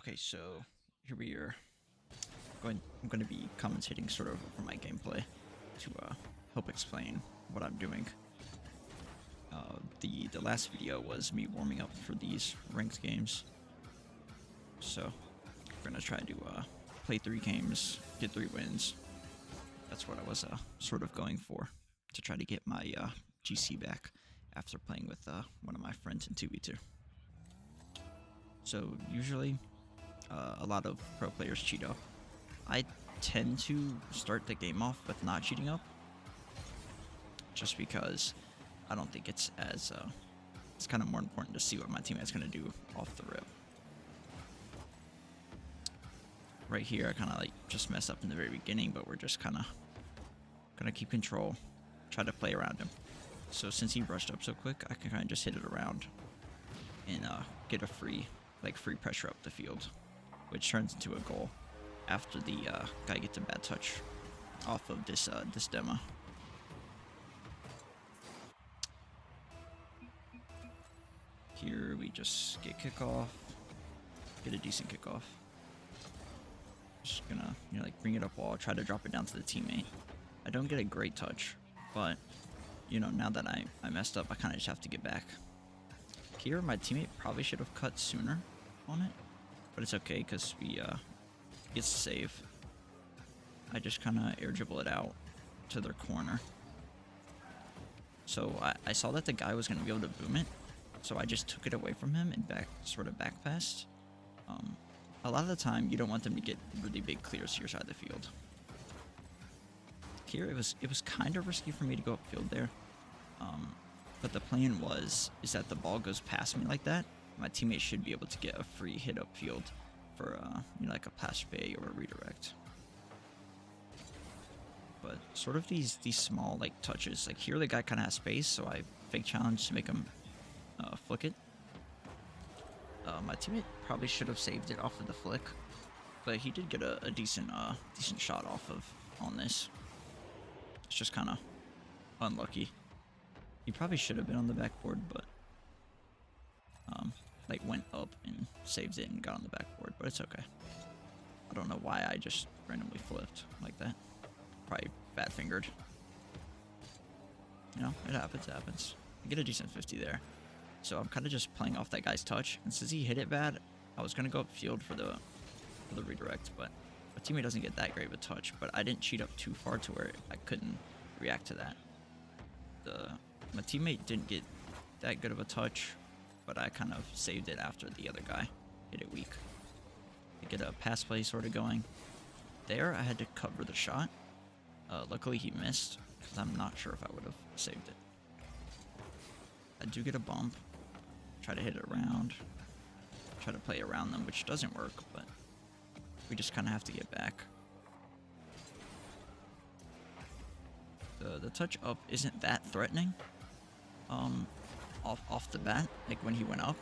Okay, so here we are. I'm going to be commentating sort of over my gameplay to help explain what I'm doing. The last video was me warming up for these ranked games, so we're gonna try to play 3 games, get 3 wins. That's what I was sort of going for, to try to get my GC back after playing with one of my friends in 2v2. So usually a lot of pro players cheat up. I tend to start the game off with not cheating up, just because I don't think it's as it's kind of more important to see what my teammate's gonna do off the rip. Right here, I kind of like just messed up in the very beginning, but we're just kind of gonna keep control, try to play around him. So since he rushed up so quick, I can kind of just hit it around and get a free pressure up the field, which turns into a goal after the guy gets a bad touch off of this demo. Here we just get kickoff, get a decent kickoff. Just gonna like bring it up wall, try to drop it down to the teammate. I don't get a great touch, but now that I messed up, I kind of just have to get back. Here my teammate probably should have cut sooner on it, but it's okay because we gets to save. I just kind of air dribble it out to their corner. So I saw that the guy was going to be able to boom it, so I just took it away from him and back passed. A lot of the time, you don't want them to get really big clears to your side of the field. Here, it was kind of risky for me to go upfield there, but the plan is that the ball goes past me like that. My teammate should be able to get a free hit upfield for like a pass bay or a redirect. But sort of these small like touches, like here the guy kind of has space, so I fake challenge to make him flick it. My teammate probably should have saved it off of the flick, but he did get a decent shot off of on this. It's just kind of unlucky. He probably should have been on the backboard, but like went up and saved it and got on the backboard, but it's okay. I don't know why I just randomly flipped like that. Probably bad fingered. It happens. I get a decent 50 there. So I'm kind of just playing off that guy's touch, and since he hit it bad, I was gonna go upfield for the redirect, but my teammate doesn't get that great of a touch. But I didn't cheat up too far to where I couldn't react to that. My teammate didn't get that good of a touch, but I kind of saved it after the other guy hit it weak. To get a pass play sort of going. There, I had to cover the shot. Luckily, he missed, because I'm not sure if I would have saved it. I do get a bump. Try to hit it around. Try to play around them, which doesn't work, but we just kind of have to get back. The touch up isn't that threatening off the bat, like when he went up,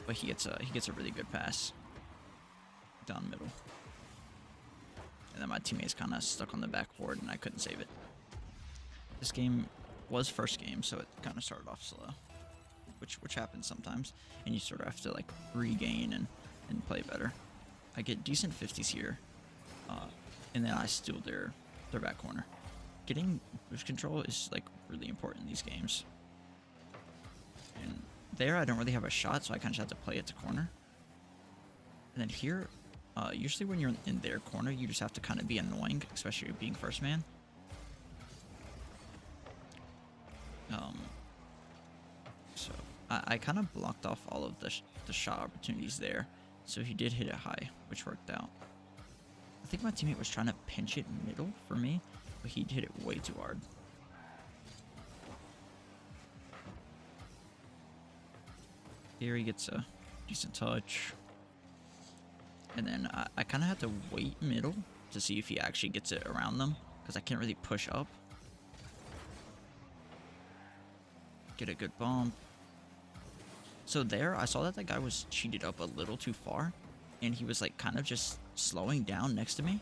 but he gets a really good pass down middle. And then my teammate's kind of stuck on the backboard and I couldn't save it. This game was first game, so it kind of started off slow, which happens sometimes, and you sort of have to like regain and play better. I get decent 50s here, and then I steal their back corner. Getting boost control is like really important in these games. And there I don't really have a shot, so I kind of just have to play it to corner. And then here, usually when you're in their corner, you just have to kind of be annoying, especially being first man. So I kind of blocked off all of the shot opportunities there, so he did hit it high, which worked out. I think my teammate was trying to pinch it middle for me, but he hit it way too hard. Here he gets a decent touch. And then I kind of had to wait middle to see if he actually gets it around them, because I can't really push up. Get a good bump. So there, I saw that that guy was cheated up a little too far, and he was like kind of just slowing down next to me.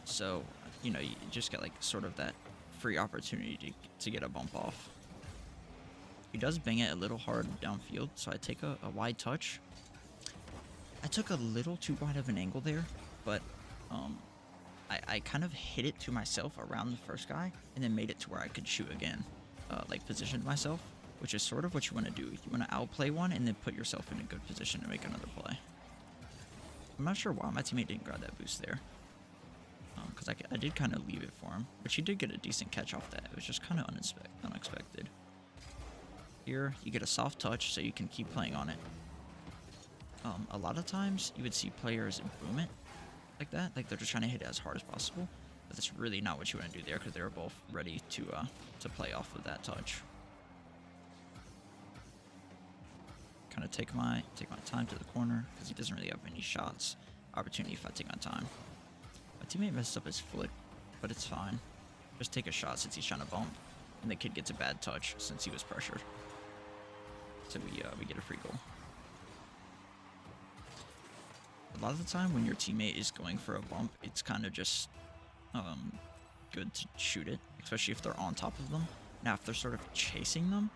So, you just get like sort of that free opportunity to get a bump off. He does bang it a little hard downfield, so I take a wide touch. I took a little too wide of an angle there, but um, I kind of hit it to myself around the first guy and then made it to where I could shoot again. Like positioned myself, which is sort of what you want to do. You want to outplay one and then put yourself in a good position to make another play. I'm not sure why my teammate didn't grab that boost there. Because I did kind of leave it for him, but he did get a decent catch off that. It was just kind of unexpected. Here, you get a soft touch so you can keep playing on it. A lot of times, you would see players boom it like that, like they're just trying to hit it as hard as possible, but that's really not what you want to do there because they were both ready to play off of that touch. Kind of take my time to the corner because he doesn't really have any shots opportunity if I take my time. My teammate messed up his foot, but it's fine. Just take a shot since he's trying to bump, and the kid gets a bad touch since he was pressured. So we get a free goal. A lot of the time when your teammate is going for a bump, it's kind of just good to shoot it, especially if they're on top of them. Now, if they're sort of chasing them,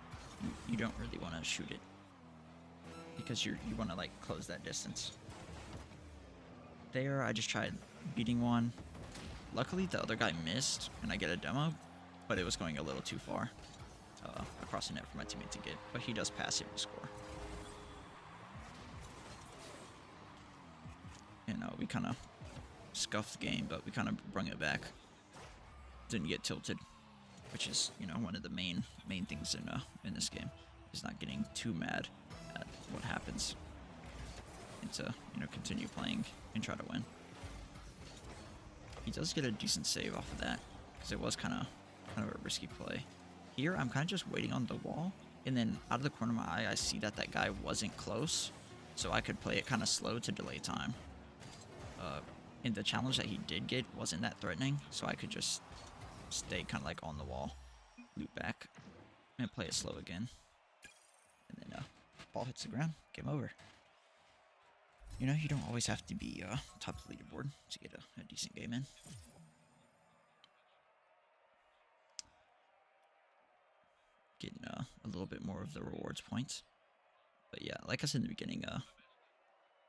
you don't really want to shoot it because you want to like close that distance. There, I just tried beating one. Luckily, the other guy missed, and I get a demo, but it was going a little too far across the net for my teammate to get. But he does pass it to score. And we kind of scuffed the game, but we kind of brought it back. Didn't get tilted, which is one of the main things in this game is not getting too mad at what happens, and to continue playing and try to win. He does get a decent save off of that because it was kind of a risky play. Here I'm kind of just waiting on the wall, and then out of the corner of my eye I see that guy wasn't close, so I could play it kind of slow to delay time. And the challenge that he did get wasn't that threatening, so I could just stay kind of like on the wall, loop back, and play it slow again. And then ball hits the ground, game over. You don't always have to be top of the leaderboard to get a decent game in. Getting a little bit more of the rewards points. But yeah, like I said in the beginning,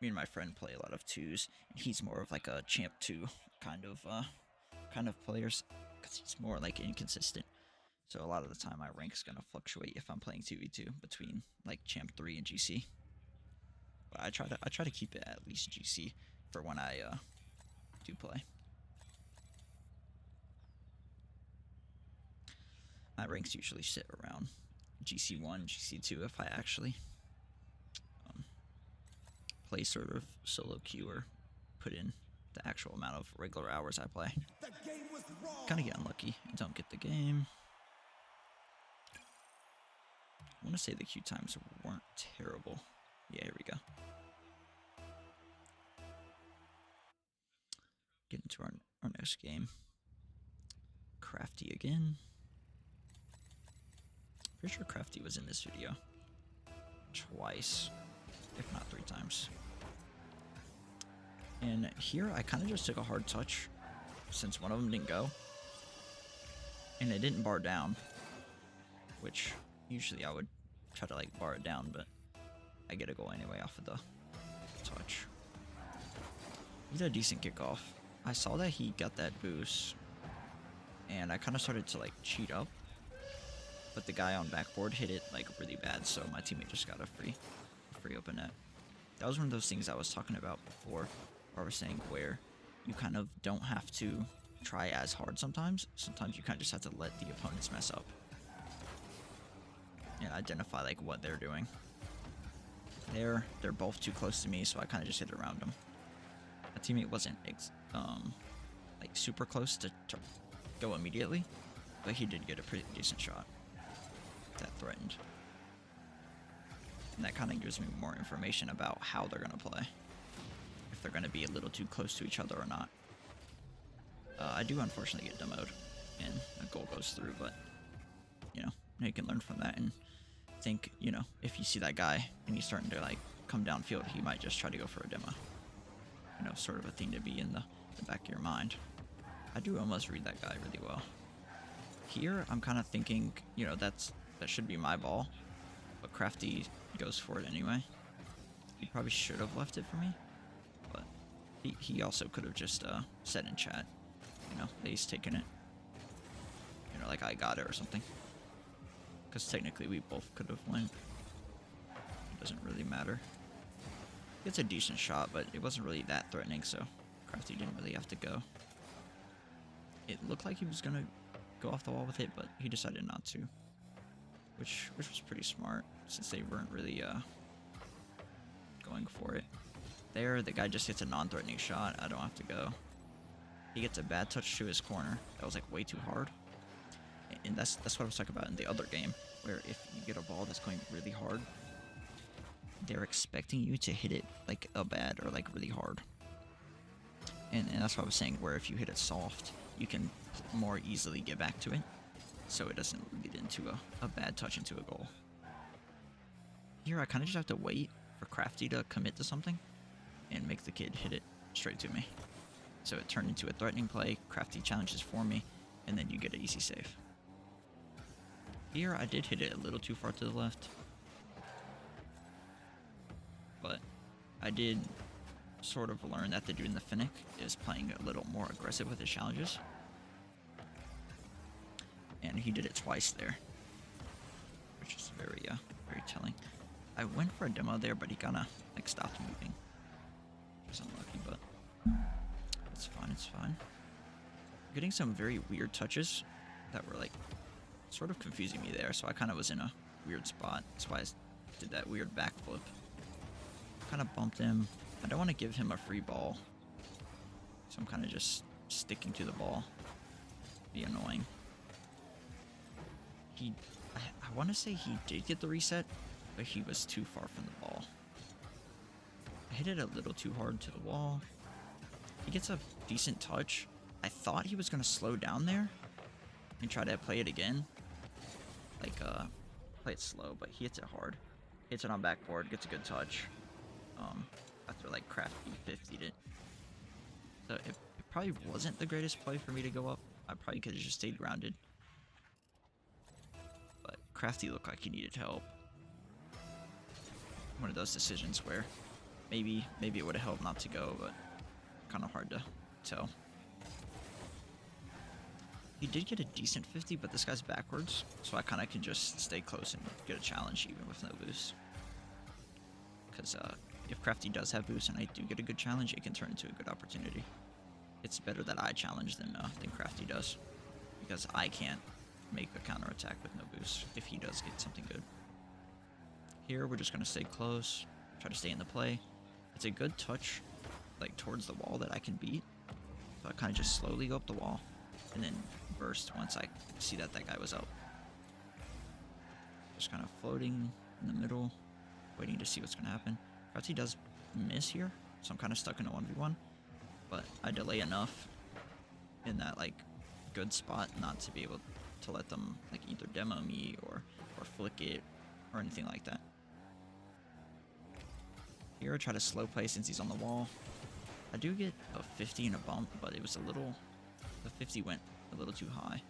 me and my friend play a lot of twos, and he's more of like a champ 2 kind of players, because he's more like inconsistent. So a lot of the time my rank is gonna fluctuate if I'm playing 2v2 between like champ 3 and GC. But I try to keep it at least GC for when I do play. My ranks usually sit around GC1, GC2 if I actually play sort of solo queue or put in the actual amount of regular hours I play. Kind of get unlucky and don't get the game. I want to say the queue times weren't terrible. Yeah, here we go. Get into our next game. Crafty again. Pretty sure Crafty was in this video twice, if not 3 times. And here I kind of just took a hard touch since one of them didn't go. And it didn't bar down, which usually I would try to like bar it down, but I get a goal anyway off of the touch. He did a decent kickoff. I saw that he got that boost, and I kind of started to like cheat up, but the guy on backboard hit it like really bad, so my teammate just got a free open net. That was one of those things I was talking about before, where I was saying where you kind of don't have to try as hard sometimes. Sometimes you kind of just have to let the opponents mess up and identify like what they're doing. They're both too close to me, so I kind of just hit around them. My teammate wasn't like super close to go immediately, but he did get a pretty decent shot that threatened. And that kind of gives me more information about how they're going to play, if they're going to be a little too close to each other or not. I do unfortunately get demoed, and a goal goes through, but you can learn from that and think, if you see that guy and he's starting to like come downfield, he might just try to go for a demo. Sort of a thing to be in the back of your mind. I do almost read that guy really well. Here, I'm kind of thinking, that should be my ball, but Crafty goes for it anyway. He probably should have left it for me, He also could have just said in chat, you know, that he's taking it. You know, like I got it or something. Because technically we both could have went. It doesn't really matter. It's a decent shot, but it wasn't really that threatening, so Crafty didn't really have to go. It looked like he was gonna go off the wall with it, but he decided not to. Which was pretty smart, since they weren't really going for it. There, the guy just hits a non-threatening shot. I don't have to go. He gets a bad touch to his corner. That was like way too hard. And that's what I was talking about in the other game, where if you get a ball that's going really hard, they're expecting you to hit it like a bad or like really hard. And that's what I was saying, where if you hit it soft, you can more easily get back to it, so it doesn't lead into a bad touch into a goal. Here I kind of just have to wait for Crafty to commit to something and make the kid hit it straight to me. So it turned into a threatening play, Crafty challenges for me, and then you get an easy save. Here I did hit it a little too far to the left, but I did sort of learn that the dude in the Finnick is playing a little more aggressive with his challenges. And he did it twice there, which is very telling. I went for a demo there, but he kinda like stopped moving. Which was unlucky, but it's fine, it's fine. Getting some very weird touches that were like sort of confusing me there, so I kind of was in a weird spot. That's why I did that weird backflip. Kind of bumped him. I don't want to give him a free ball, so I'm kind of just sticking to the ball. Be annoying. I want to say he did get the reset, but he was too far from the ball. I hit it a little too hard to the wall. He gets a decent touch. I thought he was going to slow down there and try to play it again. Like, play it slow, but he hits it hard. Hits it on backboard, gets a good touch. After like Crafty 50'd it. So it probably wasn't the greatest play for me to go up. I probably could have just stayed grounded. But Crafty looked like he needed help. One of those decisions where maybe it would have helped not to go, but kind of hard to tell. He did get a decent 50, but this guy's backwards, so I kind of can just stay close and get a challenge even with no boost. Because if Crafty does have boost and I do get a good challenge, it can turn into a good opportunity. It's better that I challenge than Crafty does, because I can't make a counterattack with no boost if he does get something good. Here we're just going to stay close, try to stay in the play. It's a good touch like towards the wall that I can beat, so I kind of just slowly go up the wall and then burst once I see that guy was out. Just kind of floating in the middle, waiting to see what's going to happen. Crafty does miss here, so I'm kind of stuck in a 1v1, but I delay enough in that like good spot not to be able to let them like either demo me or flick it or anything like that. Here I try to slow play since he's on the wall. I do get a 50 and a bump, but it was a little, the 50 went a little too high.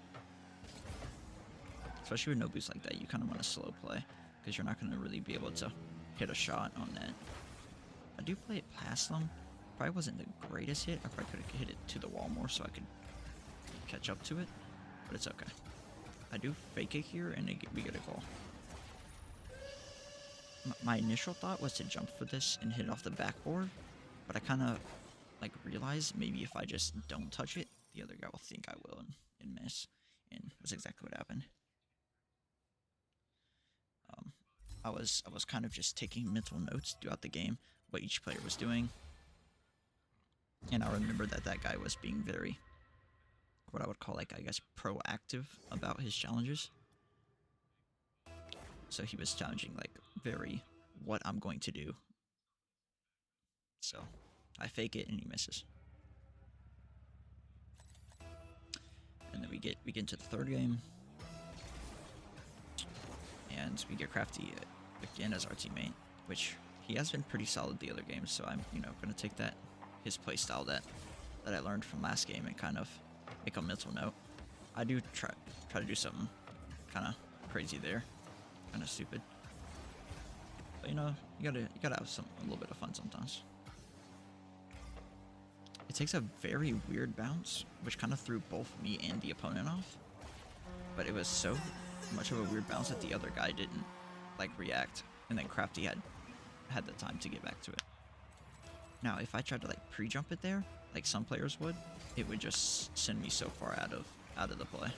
Especially with no boost like that, you kind of want to slow play, because you're not going to really be able to hit a shot on that. I do play it past them. Probably wasn't the greatest hit. I probably could have hit it to the wall more so I could catch up to it, but it's okay. I do fake it here, and we get a goal. My initial thought was to jump for this and hit it off the backboard, but I kind of like realized maybe if I just don't touch it, the other guy will think I will and miss, and that's exactly what happened. I was kind of just taking mental notes throughout the game, what each player was doing, and I remember that guy was being very, what I would call like, I guess, proactive about his challenges. So he was challenging like very what I'm going to do. So I fake it and he misses. And then we get into the third game. And we get Crafty again as our teammate, which he has been pretty solid the other games, so I'm, going to take that, his playstyle that I learned from last game and kind of make a mental note. I do try to do something kind of crazy there, kind of stupid. But you gotta have a little bit of fun sometimes. takes a very weird bounce, which kind of threw both me and the opponent off. But it was so much of a weird bounce that the other guy didn't like react, and then Crafty had the time to get back to it. Now, if I tried to like pre-jump it there, like some players would, it would just send me so far out of the play.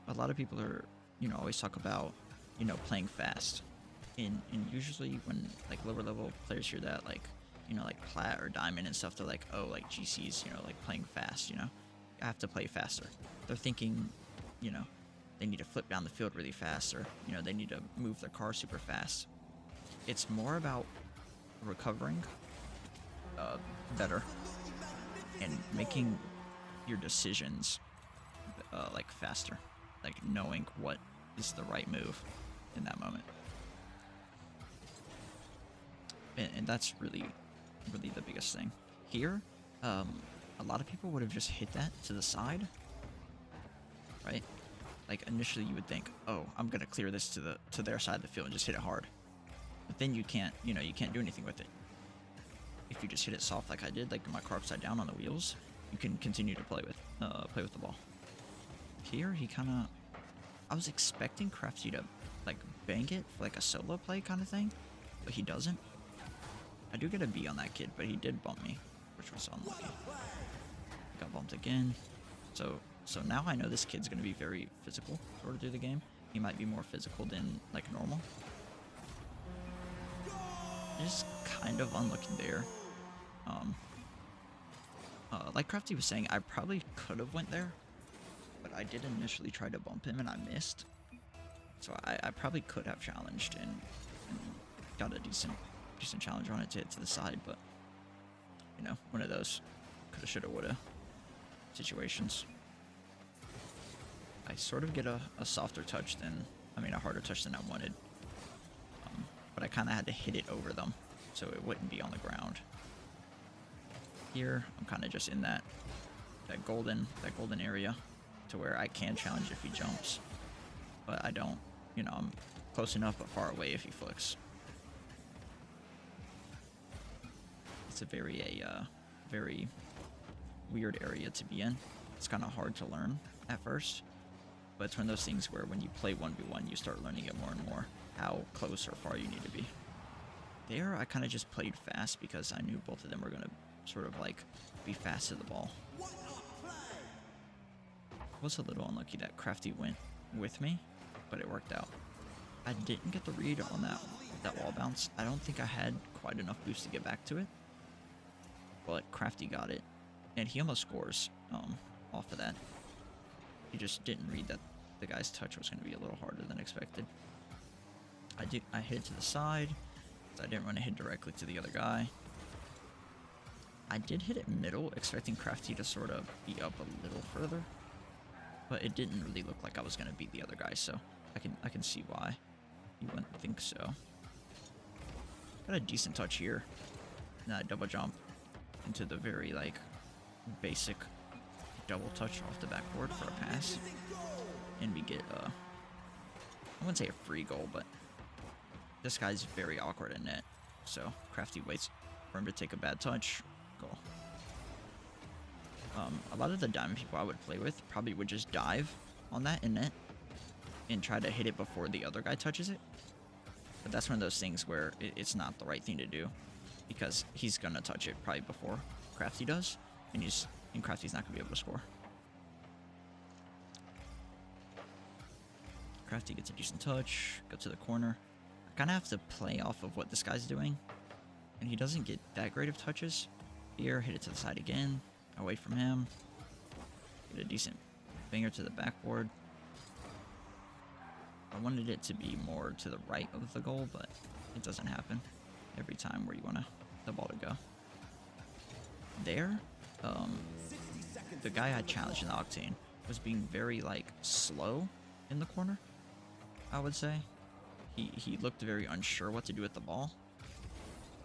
A lot of people are, always talk about, playing fast, and usually when like lower level players hear that, like, like plat or diamond and stuff, they're like, oh, like GC's, like playing fast, I have to play faster. They're thinking, they need to flip down the field really fast, or they need to move their car super fast. It's more about recovering better and making your decisions like faster, like knowing what is the right move in that moment. And that's really the biggest thing here. A lot of people would have just hit that to the side, right? Like initially you would think, oh, I'm gonna clear this to their side of the field and just hit it hard. But then you can't do anything with it. If you just hit it soft like I did, like my car upside down on the wheels, you can continue to play with the ball. Here he I was expecting Crafty to like bang it for like a solo play kind of thing, but he doesn't. I do get a B on that kid, but he did bump me, which was unlucky. Got bumped again. So now I know this kid's gonna be very physical sort of through the game. He might be more physical than like normal. Just kind of unlucky there. Like Crafty was saying, I probably could have went there, but I did initially try to bump him and I missed. So I probably could have challenged and got a decent challenge on it to hit to the side, but one of those coulda, shoulda, woulda situations. I sort of get a softer touch a harder touch than I wanted. But I kind of had to hit it over them so it wouldn't be on the ground. Here, I'm kind of just in that golden area to where I can challenge if he jumps, but I don't. I'm close enough but far away if he flicks. It's a very weird area to be in. It's kind of hard to learn at first, but it's one of those things where when you play 1v1, you start learning it more and more, how close or far you need to be. There, I kind of just played fast because I knew both of them were going to sort of like be fast to the ball. I was a little unlucky that Crafty went with me, but it worked out. I didn't get the read on that wall bounce. I don't think I had quite enough boost to get back to it, but Crafty got it, and he almost scores off of that. He just didn't read that the guy's touch was going to be a little harder than expected. I hit it to the side, so I didn't want to hit directly to the other guy. I did hit it middle, expecting Crafty to sort of be up a little further, but it didn't really look like I was going to beat the other guy, so I can see why you wouldn't think so. Got a decent touch here, and I double jump into the very like basic double touch off the backboard for a pass, and we get I wouldn't say a free goal, but this guy's very awkward in net, so Crafty waits for him to take a bad touch. Goal. A lot of the diamond people I would play with probably would just dive on that in net and try to hit it before the other guy touches it, but that's one of those things where it's not the right thing to do, because he's gonna touch it probably before Crafty does, and Crafty's not gonna be able to score. Crafty gets a decent touch, go to the corner. I kind of have to play off of what this guy's doing, and he doesn't get that great of touches. Here, hit it to the side again, away from him. Get a decent banger to the backboard. I wanted it to be more to the right of the goal, but it doesn't happen every time where you want the ball to go. There, the guy I challenged in the Octane was being very like slow in the corner, I would say. He looked very unsure what to do with the ball.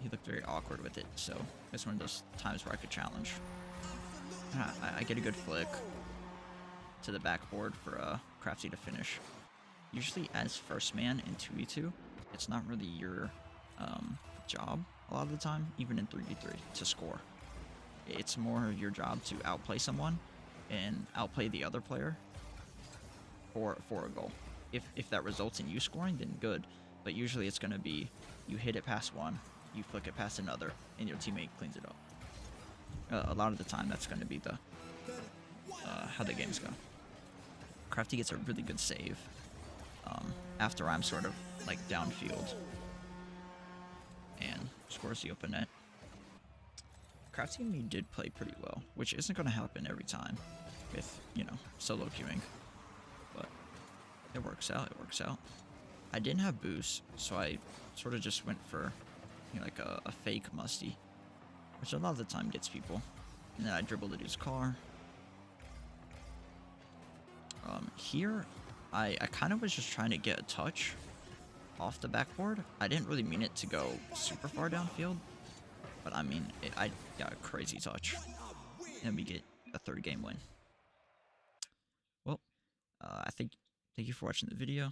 He looked very awkward with it, so it's one of those times where I could challenge. I get a good flick to the backboard for Crafty to finish. Usually as first man in 2v2, it's not really your job a lot of the time, even in 3v3, to score. It's more your job to outplay someone and outplay the other player for a goal. If that results in you scoring, then good. But usually it's going to be you hit it past one, you flick it past another, and your teammate cleans it up. A lot of the time, that's going to be the how the games go. Crafty gets a really good save after I'm sort of like downfield and scores the open net. Crafty and me did play pretty well, which isn't going to happen every time with, you know, solo queuing. But it works out, it works out. I didn't have boost, so I sort of just went for, you know, like a fake musty, which a lot of the time gets people. And then I dribbled the dude's car. Here, I kind of was just trying to get a touch off the backboard. I didn't really mean it to go super far downfield, but I mean, I got a crazy touch. And we get a 3rd game win. Well, thank you for watching the video.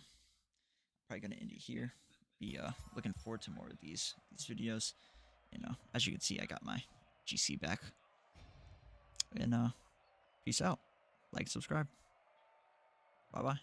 Probably gonna end it here. Be looking forward to more of these videos. You know, as you can see, I got my GC back. And peace out. Like, subscribe. Bye bye.